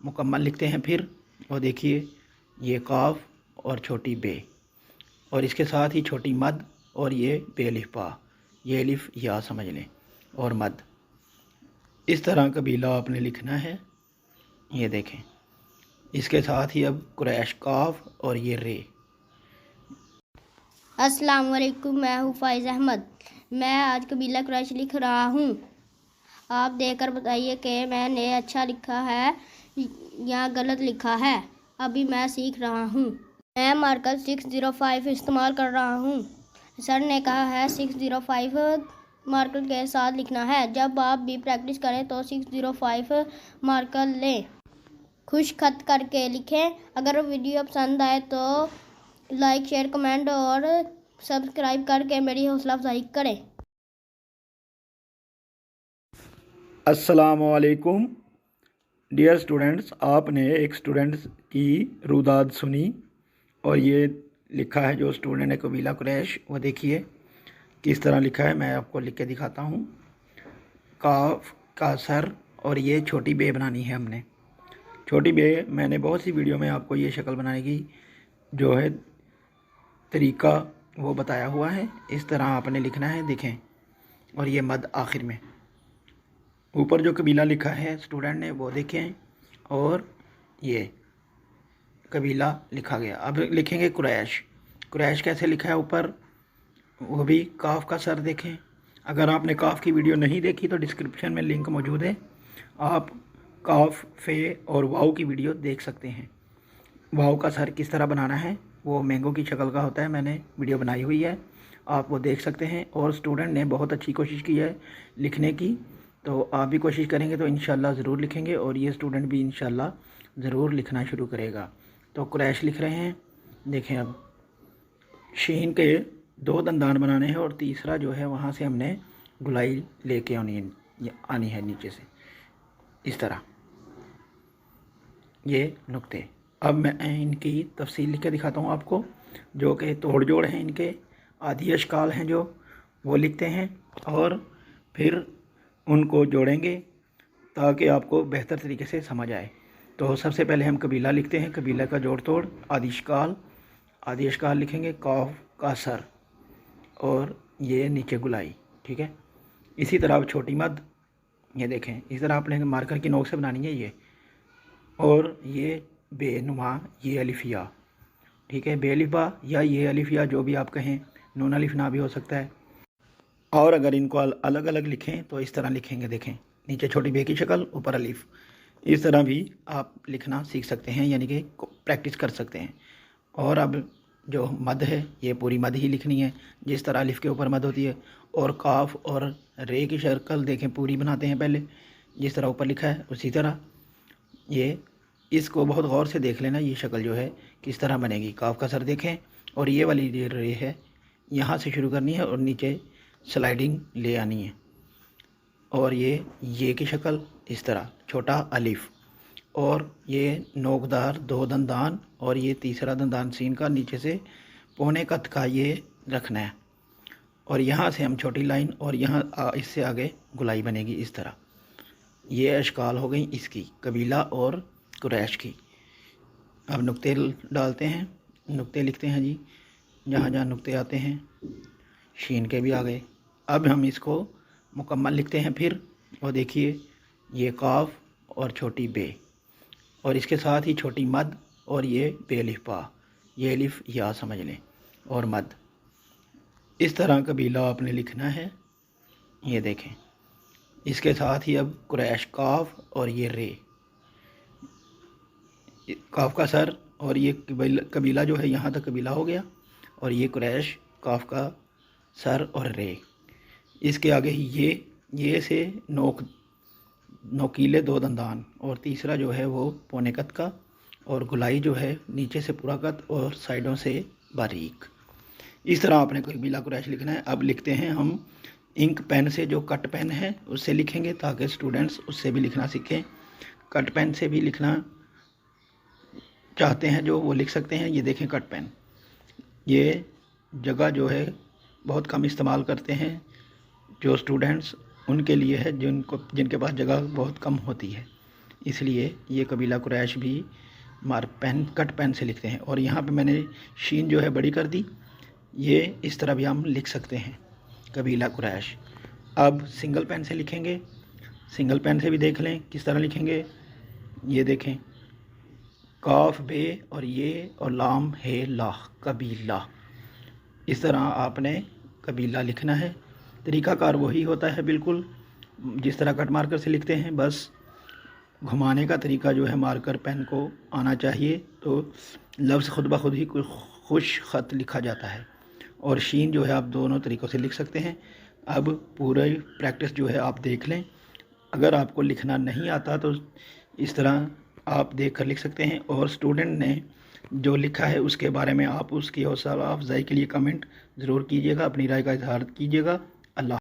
मुकम्मल लिखते हैं फिर। और देखिए ये काफ और छोटी बे, और इसके साथ ही छोटी मद, और ये बेलिफा, ये अलिफ या समझ लें, और मद। इस तरह कबीला आपने लिखना है। ये देखें, इसके साथ ही अब कुरैश काफ और ये रे। अस्सलाम वालेकुम, मैं हूँ फ़ाइज़ अहमद। मैं आज कबीला कुरैश लिख रहा हूँ। आप देखकर बताइए कि मैंने अच्छा लिखा है या गलत लिखा है। अभी मैं सीख रहा हूँ। मैं मार्कर 605 इस्तेमाल कर रहा हूँ। सर ने कहा है 605 मार्कर के साथ लिखना है। जब आप भी प्रैक्टिस करें तो 605 मार्कर लें। खुश खत करके लिखें। अगर वीडियो पसंद आए तो लाइक, शेयर, कमेंट और सब्सक्राइब करके मेरी हौसला अफजाई करें। अस्सलामु अलैकुम डियर स्टूडेंट्स, आपने एक स्टूडेंट की रुदाद सुनी और ये लिखा है जो स्टूडेंट है कबीला कुरैश। वो देखिए किस तरह लिखा है, मैं आपको लिख के दिखाता हूँ। काफ का सर, और ये छोटी बे बनानी है हमने। छोटी बे मैंने बहुत सी वीडियो में आपको ये शक्ल बनाने की जो है तरीका वो बताया हुआ है। इस तरह आपने लिखना है, देखें। और ये मद आखिर में, ऊपर जो कबीला लिखा है स्टूडेंट ने वो देखें, और ये कबीला लिखा गया। अब लिखेंगे कुरैश। कुरैश कैसे लिखा है ऊपर, वो भी काफ का सर देखें। अगर आपने काफ की वीडियो नहीं देखी तो डिस्क्रिप्शन में लिंक मौजूद है, आप काफ, फे और वाव की वीडियो देख सकते हैं। वाव का सर किस तरह बनाना है वो मैंगो की शक्ल का होता है, मैंने वीडियो बनाई हुई है, आप वो देख सकते हैं। और स्टूडेंट ने बहुत अच्छी कोशिश की है लिखने की, तो आप भी कोशिश करेंगे तो इंशाल्लाह ज़रूर लिखेंगे, और ये स्टूडेंट भी इंशाल्लाह ज़रूर लिखना शुरू करेगा। तो कुरैश लिख रहे हैं, देखें। अब शीन के 2 दंदान बनाने हैं, और तीसरा जो है वहाँ से हमने गुलाई लेके आनी है नीचे से, इस तरह ये नुक्ते। अब मैं इनकी तफसील लिख के दिखाता हूँ आपको, जो कि तोड़ जोड़ हैं इनके, आदि अशकाल हैं जो वो लिखते हैं, और फिर उनको जोड़ेंगे ताकि आपको बेहतर तरीके से समझ आए। तो सबसे पहले हम कबीला लिखते हैं, कबीला का जोड़ तोड़। आदि अशकाल लिखेंगे, काफ का सर और ये नीचे गुलाई, ठीक है। इसी तरह अब छोटी मद, ये देखें, इस तरह आपने मार्कर की नोक से बनानी है ये, और ये बेनुमा, ये अलिफिया, ठीक है, बेलिफा या ये अलिफिया जो भी आप कहें, नून अलिफ ना भी हो सकता है। और अगर इनको अलग अलग लिखें तो इस तरह लिखेंगे, देखें, नीचे छोटी बे की शक्ल, ऊपर अलिफ। इस तरह भी आप लिखना सीख सकते हैं, यानी कि प्रैक्टिस कर सकते हैं। और अब जो मद है ये पूरी मद ही लिखनी है, जिस तरह अलिफ के ऊपर मद होती है। और काफ और रे की शक्ल देखें, पूरी बनाते हैं पहले, जिस तरह ऊपर लिखा है उसी तरह। ये इसको बहुत गौर से देख लेना, ये शक्ल जो है किस तरह बनेगी। काफ का सर देखें, और ये वाली जो रे है यहाँ से शुरू करनी है और नीचे स्लाइडिंग ले आनी है। और ये की शक्ल इस तरह, छोटा अलिफ, और ये नोकदार 2 दंदान, और ये तीसरा दंदान सीन का नीचे से पौने कत का ये रखना है। और यहाँ से हम छोटी लाइन, और यहाँ इससे आगे गुलाई बनेगी इस तरह। ये अशकाल हो गई इसकी, कबीला और कुरैश की। अब नुक्ते डालते हैं, नुक्ते लिखते हैं जी, जहाँ जहाँ नुक्ते आते हैं, शीन के भी आ गए। अब हम इसको मुकम्मल लिखते हैं फिर। और देखिए ये काफ और छोटी बे, और इसके साथ ही छोटी मद, और ये बेलिफा, ये अलिफ या समझ लें, और मद। इस तरह कबीला आपने लिखना है। ये देखें, इसके साथ ही अब कुरैश काफ और ये रे, काफ का सर, और ये कबीला जो है यहाँ तक कबीला हो गया, और ये कुरैश, काफ का सर और रे। इसके आगे ही ये से नोकीले 2 दंदान, और तीसरा जो है वो पौने कत का, और गुलाई जो है नीचे से पूरा कत और साइडों से बारीक। इस तरह आपने कबीला कुरैश लिखना है। अब लिखते हैं हम इंक पेन से, जो कट पेन है उससे लिखेंगे, ताकि स्टूडेंट्स उससे भी लिखना सीखें। कट पेन से भी लिखना चाहते हैं जो वो लिख सकते हैं। ये देखें कट पेन, ये जगह जो है बहुत कम इस्तेमाल करते हैं जो स्टूडेंट्स, उनके लिए है जिनके पास जगह बहुत कम होती है। इसलिए ये कबीला कुरैश भी पेन कट पेन से लिखते हैं। और यहाँ पे मैंने शीन जो है बड़ी कर दी। ये इस तरह भी हम लिख सकते हैं कबीला कुरैश। अब सिंगल पेन से लिखेंगे। सिंगल पेन से भी देख लें किस तरह लिखेंगे। ये देखें, काफ बे और ये और लाम है ला, कबीला। इस तरह आपने कबीला लिखना है। तरीक़ाकार वही होता है बिल्कुल जिस तरह कट मार्कर से लिखते हैं, बस घुमाने का तरीका जो है मार्कर पेन को आना चाहिए, तो लफ्ज़ खुद ब खुद ही खुश ख़त लिखा जाता है। और शीन जो है आप दोनों तरीक़ों से लिख सकते हैं। अब पूरे प्रैक्टिस जो है आप देख लें। अगर आपको लिखना नहीं आता तो इस तरह आप देख कर लिख सकते हैं। और स्टूडेंट ने जो लिखा है उसके बारे में आप उसकी हौसला अफजाई के लिए कमेंट ज़रूर कीजिएगा, अपनी राय का इजहार कीजिएगा।